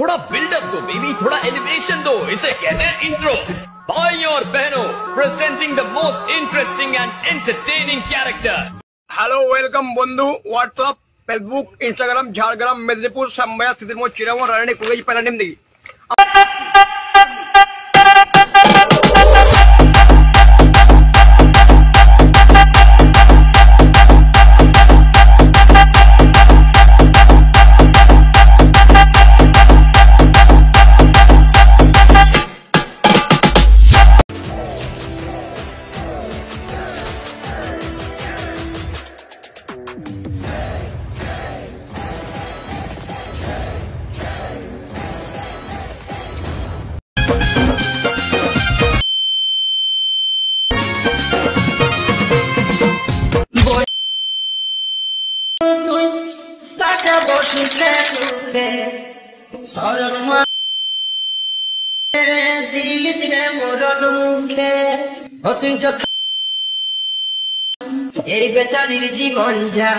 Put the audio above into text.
थोड़ा बिल्डअप दो बेबी, थोड़ा एलिवेशन दो, इसे कहते हैं इंट्रो। भाई और बहनों, presenting the most interesting and entertaining character. Hello welcome बंधु, WhatsApp, Facebook, Instagram, Jhargram, Medinipur, संबया, सिद्धिमोह, चिरांग, रानी, कुगई, पैरानिम दी। दिल से मोरलुखे हती जो एरी बेचारी जीवन जा।